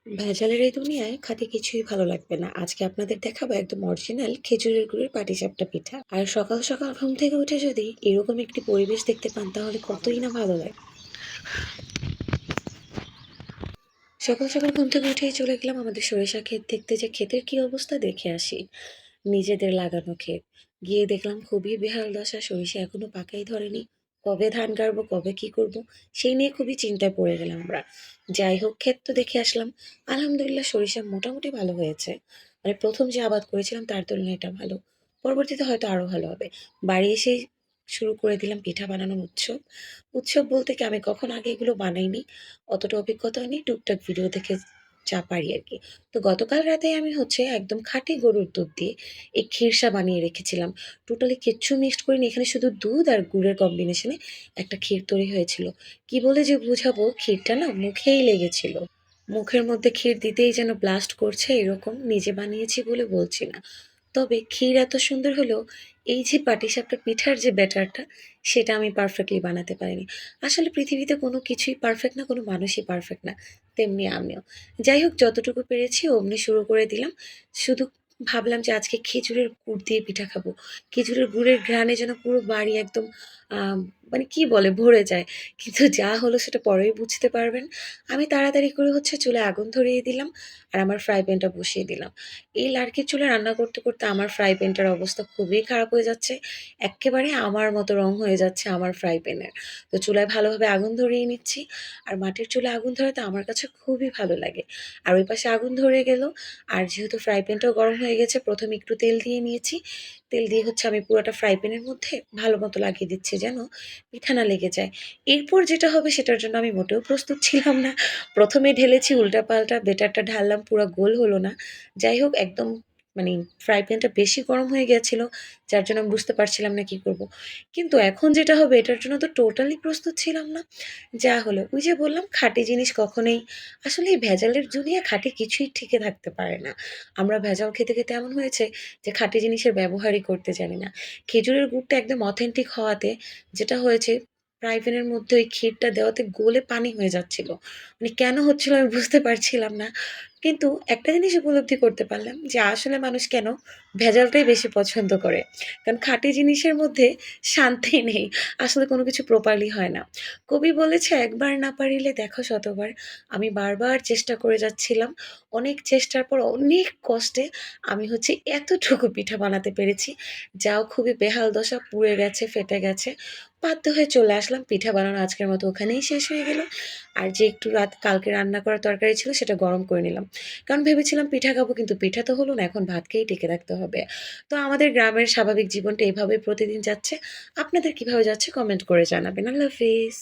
ভেজালের এই দুনিয়ায় খাঁটি কিছুই ভালো লাগবে না। আজকে আপনাদের দেখাবো একদম অরিজিনাল খেজুরের গুড়ের পাটিসাপটা পিঠা। আর সকাল সকাল ঘুম থেকে উঠে যদি এরকম একটি পরিবেশ দেখতে পান তাহলে কতই না ভালো লাগে। সকাল সকাল ঘুম থেকে উঠেই চলে গেলাম আমাদের সরিষা ক্ষেত দেখতে, যে ক্ষেতের কি অবস্থা দেখে আসি। নিজেদের লাগানো ক্ষেত। গিয়ে দেখলাম খুবই বেহাল দশা, সরিষা এখনো পাকাই ধরেনি। কবে ধান গাড়বো, কবে কি করব, সেই নিয়ে খুবই চিন্তায় পড়ে গেলাম আমরা। যাই হোক, ক্ষেত তো দেখে আসলাম। আলহামদুলিল্লাহ সরিষা মোটামুটি ভালো হয়েছে। মানে প্রথম যে আবাদ করেছিলাম তার তুলনায় এটা ভালো। পরবর্তীতে হয়তো আরো ভালো হবে। বাড়ি এসেই শুরু করে দিলাম পিঠা বানানোর উৎসব। উৎসব বলতে কি, আমি কখনো আগে এগুলো বানাইনি। অতটা অভিজ্ঞতা নেই, টুকটাক ভিডিও দেখে যা পারি আরকি। তো গতকাল রাতে আমি একদম খাঁটি গরুর দুধ দিয়ে এই ক্ষীরসা বানিয়ে রেখেছিলাম। টোটালি কিচ্ছু মিক্সড করিনি। এখানে শুধু দুধ আর গুড়ের কম্বিনেশনে একটা ক্ষীর তৈরি হয়েছিল। কি বলে যে বুঝাবো, ক্ষীরটা না মুখেই লেগেছিল। মুখের মধ্যে ক্ষীর দিতেই যেন ব্লাস্ট করছে এরকম। নিজে বানিয়েছি বলে বলছি না। তবে ক্ষীর এত সুন্দর হলেও এই যে পাটিসাপটা পিঠার যে ব্যাটারটা, সেটা আমি পারফেক্টলি বানাতে পারিনি। আসলে পৃথিবীতে কোনো কিছুই পারফেক্ট না, কোনো মানুষই পারফেক্ট না। তেমনি আমিও। যাই হোক, যতটুকু পেরেছি অমনি শুরু করে দিলাম। শুধু ভাবলাম যে আজকে খেজুরের গুড় দিয়ে পিঠা খাবো। খেজুরের গুড়ের ঘ্রাণে যেন পুরো বাড়ি একদম মানে কি বলে ভরে যায়। কিন্তু যা হলো সেটা পরেই বুঝতে পারবেন। আমি তাড়াতাড়ি করে চুলায় আগুন ধরিয়ে দিলাম আর আমার ফ্রাই প্যানটা বসিয়ে দিলাম। এই লার্কির চুলায় রান্না করতে করতে আমার ফ্রাই প্যানটার অবস্থা খুবই খারাপ হয়ে যাচ্ছে। এক্কেবারে আমার মতো রং হয়ে যাচ্ছে আমার ফ্রাই প্যানের। তো চুলায় ভালোভাবে আগুন ধরিয়ে নিচ্ছি। আর মাটির চুলায় আগুন ধরাতে আমার কাছে খুবই ভালো লাগে। আর ওই পাশে আগুন ধরে গেল। আর যেহেতু ফ্রাই প্যানটাও গরম হয়ে গেছে, প্রথমে একটু তেল দিয়ে নিয়েছি। তেল দিয়ে আমি পুরোটা ফ্রাই প্যানের মধ্যে ভালো মতো লাগিয়ে দিচ্ছি যেন পিঠা না লেগে যায়। এরপর যেটা হবে সেটার জন্য আমি মোটেও প্রস্তুত ছিলাম না। প্রথমে ঢেলেছি উল্টাপাল্টা, বেটারটা ঢাললাম, পুরা গোল হলো না। যাই হোক, একদম মানে ফ্রাই প্যানটা বেশি গরম হয়ে গেছিল, যার জন্য আমি বুঝতে পারছিলাম না কি করব। কিন্তু এখন যেটা হবে এটার জন্য তো টোটালি প্রস্তুত ছিলাম না। যা হলো, ওই যে বললাম খাঁটি জিনিস কখনোই, আসলে এই ভেজালের দুনিয়ায় খাঁটি কিছুই টিকে থাকতে পারে না। আমরা ভেজাল খেতে, খেতে এমন হয়েছে যে খাঁটি জিনিসের ব্যবহারই করতে জানি না। খেজুরের গুড়টা একদম অথেন্টিক হওয়াতে যেটা হয়েছে, ফ্রাই প্যানের মধ্যে ওই ক্ষীরটা দেওয়াতে গলে পানি হয়ে যাচ্ছিল। মানে কেন হচ্ছিল আমি বুঝতে পারছিলাম না। কিন্তু একটা জিনিস উপলব্ধি করতে পারলাম যে আসলে মানুষ কেন ভেজালটাই বেশি পছন্দ করে। কারণ খাঁটি জিনিসের মধ্যে শান্তি নেই। আসলে কোনো কিছু প্রপারলি হয় না। কবি বলেছে, "একবার না পারিলে দেখো শতবার।" আমি বারবার চেষ্টা করে যাচ্ছিলাম। অনেক চেষ্টার পর অনেক কষ্টে আমি এতটুকু পিঠা বানাতে পেরেছি। যাও খুবই বেহাল দশা, পুড়ে গেছে, ফেটে গেছে। বাধ্য হয়ে চলে আসলাম। পিঠা বানানো আজকের মতো ওখানেই শেষ হয়ে গেল। আর যে একটু কালকে রান্না করা তরকারি ছিল সেটা গরম করে নিলাম। কারণ ভেবেছিলাম পিঠা খাবো, কিন্তু পিঠা তো হলো না, এখন ভাত খেয়েই টিকে থাকতে হবে। তো আমাদের গ্রামের স্বাভাবিক জীবনটা এভাবেই প্রতিদিন যাচ্ছে। আপনাদের কিভাবে যাচ্ছে কমেন্ট করে জানাবেন। আল্লাহ হাফেজ।